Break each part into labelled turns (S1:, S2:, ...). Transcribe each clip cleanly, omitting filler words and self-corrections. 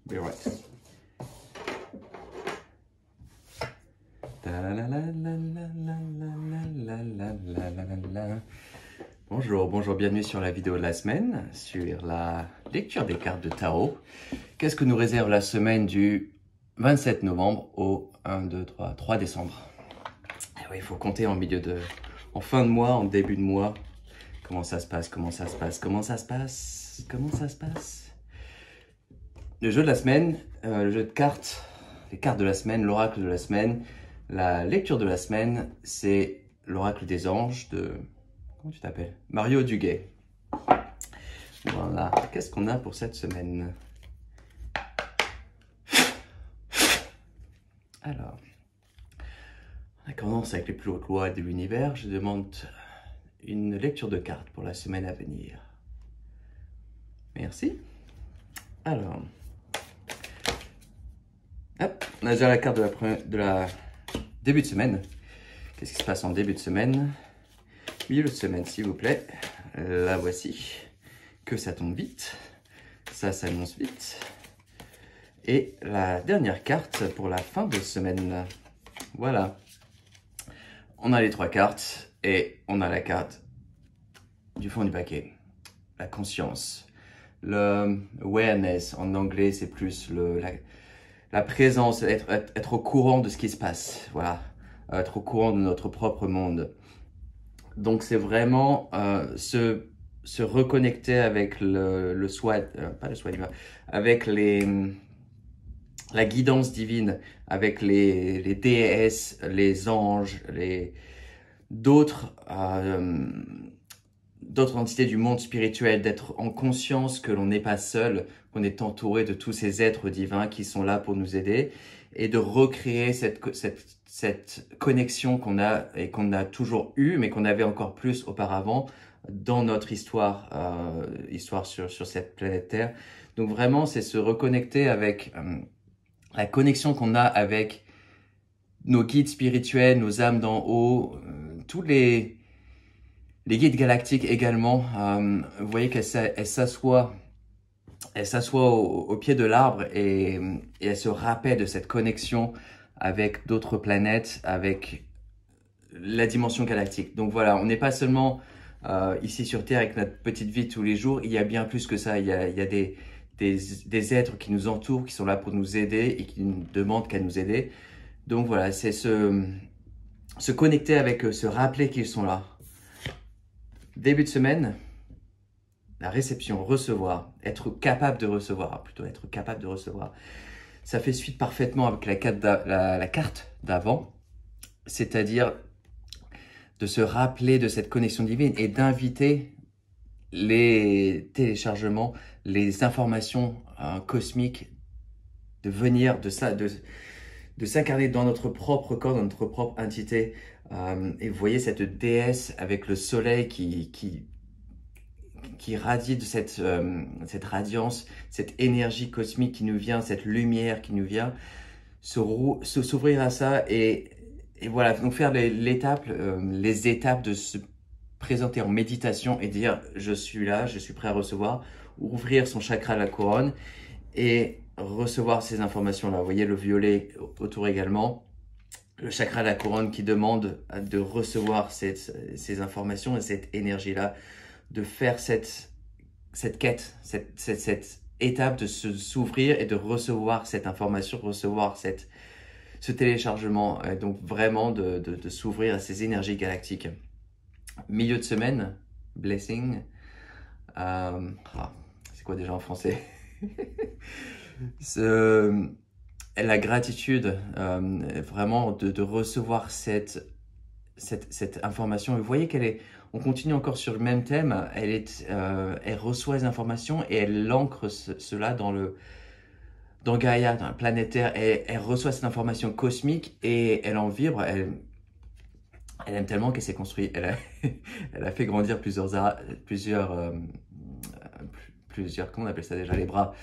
S1: Be right. Bonjour, bonjour, bienvenue sur la vidéo de la semaine, sur la lecture des cartes de tarot. Qu'est-ce que nous réserve la semaine du 27 novembre au 3 décembre? Et oui, il faut compter en fin de mois, en début de mois. Comment ça se passe? Le jeu de la semaine, le jeu de cartes, les cartes de la semaine, l'oracle de la semaine, la lecture de la semaine, c'est l'oracle des anges de... Comment tu t'appelles? Mario Duguay. Voilà, qu'est-ce qu'on a pour cette semaine? Alors, on commence avec les plus hautes lois de l'univers. Je demande une lecture de cartes pour la semaine à venir. Merci. Alors, hop, on a déjà la carte de la début de semaine. Qu'est-ce qui se passe en début de semaine? Milieu de semaine, s'il vous plaît. La voici. Que ça tombe vite. Ça s'annonce vite. Et la dernière carte pour la fin de semaine. Voilà. On a les trois cartes et on a la carte du fond du paquet. La conscience. Le awareness, en anglais, c'est plus la présence, être au courant de ce qui se passe. Voilà. Être au courant de notre propre monde. Donc, c'est vraiment se reconnecter avec le soi, pas le soi divin, avec la guidance divine, avec les déesses, les anges, d'autres entités du monde spirituel, d'être en conscience que l'on n'est pas seul, qu'on est entouré de tous ces êtres divins qui sont là pour nous aider, et de recréer cette connexion qu'on a et qu'on a toujours eue, mais qu'on avait encore plus auparavant dans notre histoire, sur cette planète Terre. Donc vraiment, c'est se reconnecter avec la connexion qu'on a avec nos guides spirituels, nos âmes d'en haut, tous les guides galactiques également. Vous voyez qu'elle s'assoit au pied de l'arbre et elle se rappelle de cette connexion avec d'autres planètes, avec la dimension galactique. Donc voilà, on n'est pas seulement ici sur Terre avec notre petite vie de tous les jours, il y a bien plus que ça. Il y a des êtres qui nous entourent, qui sont là pour nous aider et qui ne demandent qu'à nous aider. Donc voilà, c'est se connecter avec eux, se rappeler qu'ils sont là. Début de semaine, la réception, recevoir, être capable de recevoir, plutôt être capable de recevoir. Ça fait suite parfaitement avec la carte d'avant, c'est-à-dire de se rappeler de cette connexion divine et d'inviter les téléchargements, les informations cosmiques, de venir de s'incarner dans notre propre corps, dans notre propre entité. Et vous voyez cette déesse avec le soleil qui radie de cette radiance, cette énergie cosmique qui nous vient, cette lumière qui nous vient, s'ouvrir à ça et voilà, donc faire les étapes de se présenter en méditation et dire je suis là, je suis prêt à recevoir, ouvrir son chakra à la couronne et recevoir ces informations-là. Vous voyez le violet autour également, le chakra de la couronne qui demande de recevoir ces informations et cette énergie-là, de faire cette quête, cette étape de s'ouvrir et de recevoir cette information, recevoir ce téléchargement, donc vraiment de s'ouvrir à ces énergies galactiques. Milieu de semaine, blessing, c'est quoi déjà en français? La gratitude, vraiment de recevoir cette information. Vous voyez on continue encore sur le même thème, elle reçoit les informations et elle ancre cela dans Gaïa, dans la planète Terre, et elle reçoit cette information cosmique et elle en vibre, elle aime tellement qu'elle s'est construite, elle a fait grandir plusieurs, comment on appelle ça déjà, les bras,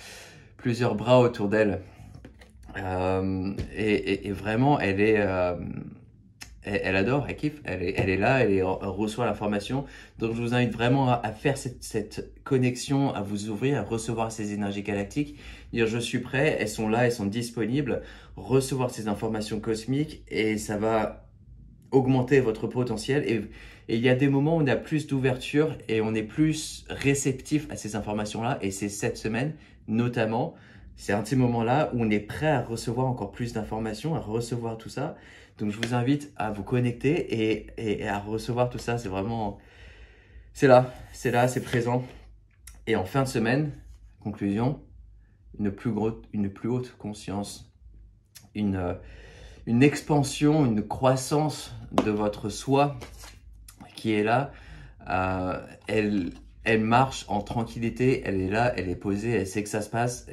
S1: plusieurs bras autour d'elle, et vraiment elle elle adore, elle kiffe, elle est là, elle reçoit l'information. Donc je vous invite vraiment à faire cette connexion, à vous ouvrir, à recevoir ces énergies galactiques, dire je suis prêt, elles sont là, elles sont disponibles, recevoir ces informations cosmiques et ça va augmenter votre potentiel. Et il y a des moments où on a plus d'ouverture et on est plus réceptif à ces informations-là. Et c'est cette semaine, notamment, c'est un de ces moments-là où on est prêt à recevoir encore plus d'informations, à recevoir tout ça. Donc, je vous invite à vous connecter et à recevoir tout ça. C'est vraiment, c'est là, c'est présent. Et en fin de semaine, conclusion, une plus haute conscience, une expansion, une croissance de votre soi qui est là. Elle marche en tranquillité, elle est là, elle est posée, elle sait que ça se passe,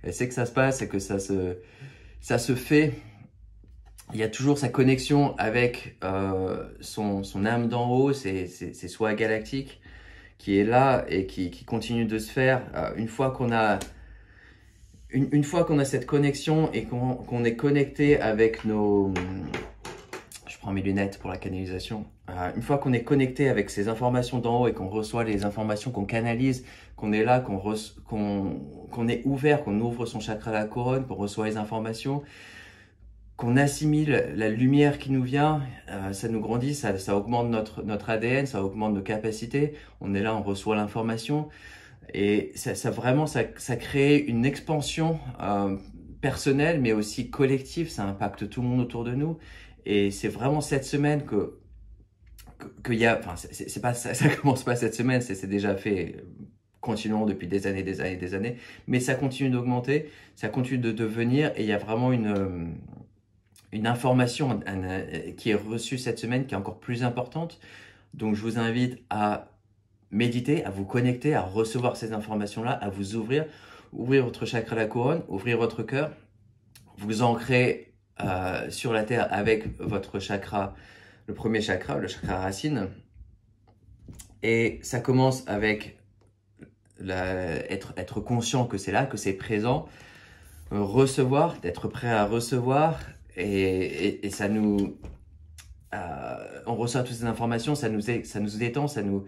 S1: elle sait que ça se passe et que ça se fait. Il y a toujours sa connexion avec son âme d'en haut, ses soi galactiques qui est là et qui continue de se faire. Une fois qu'on a cette connexion et qu'on est connecté avec nos... Je prends mes lunettes pour la canalisation. Une fois qu'on est connecté avec ces informations d'en haut et qu'on reçoit les informations, qu'on canalise, qu'on est là, qu'on est ouvert, qu'on ouvre son chakra à la couronne, qu'on reçoit les informations, qu'on assimile la lumière qui nous vient, ça nous grandit, ça augmente notre ADN, ça augmente nos capacités. On est là, on reçoit l'information. Et ça crée une expansion personnelle, mais aussi collective. Ça impacte tout le monde autour de nous. Et c'est vraiment cette semaine que y a, enfin, c'est pas, ça commence pas cette semaine, c'est déjà fait continuellement depuis des années. Mais ça continue d'augmenter, ça continue de devenir, et il y a vraiment une information qui est reçue cette semaine qui est encore plus importante. Donc, je vous invite à méditer, à vous connecter, à recevoir ces informations-là, à vous ouvrir votre chakra à la couronne, ouvrir votre cœur, vous ancrer sur la terre avec votre chakra, le premier chakra, le chakra racine. Et ça commence avec être conscient que c'est là, que c'est présent, recevoir, d'être prêt à recevoir, et ça nous... on reçoit toutes ces informations, ça nous détend, ça nous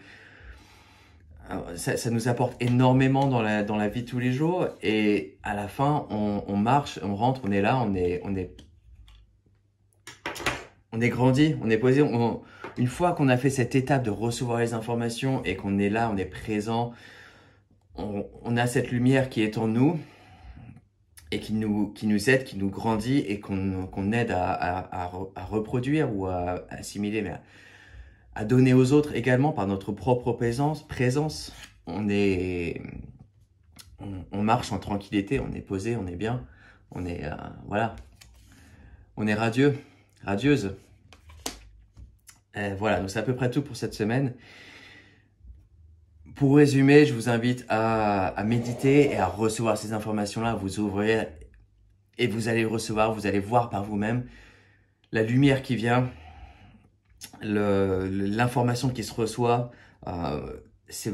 S1: apporte énormément dans la vie de tous les jours. Et à la fin, on marche, on rentre, on est là, on est grandi, on est posé. Une fois qu'on a fait cette étape de recevoir les informations et qu'on est là, on est présent, on a cette lumière qui est en nous et qui nous aide, qui nous grandit et qu'on aide à reproduire ou à assimiler, mais à donner aux autres également par notre propre présence. On marche en tranquillité, on est posé, on est bien, on est, voilà, on est radieux, radieuse. Voilà, donc c'est à peu près tout pour cette semaine. Pour résumer, je vous invite à méditer et à recevoir ces informations-là, à vous ouvrir, et vous allez recevoir, vous allez voir par vous-même la lumière qui vient, l'information qui se reçoit. C'est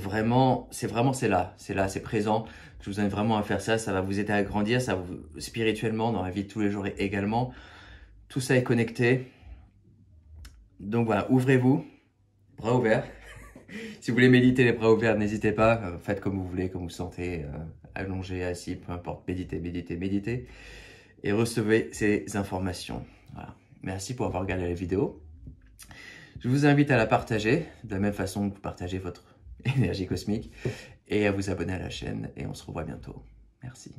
S1: là, c'est présent. Je vous invite vraiment à faire ça, ça va vous aider à grandir, ça vous spirituellement dans la vie de tous les jours également. Tout ça est connecté. Donc voilà, ouvrez-vous, bras ouverts. Si vous voulez méditer les bras ouverts, n'hésitez pas, faites comme vous voulez, comme vous sentez, allongé, assis, peu importe, méditez. Et recevez ces informations. Voilà. Merci pour avoir regardé la vidéo. Je vous invite à la partager, de la même façon que vous partagez votre énergie cosmique, et à vous abonner à la chaîne, et on se revoit bientôt. Merci.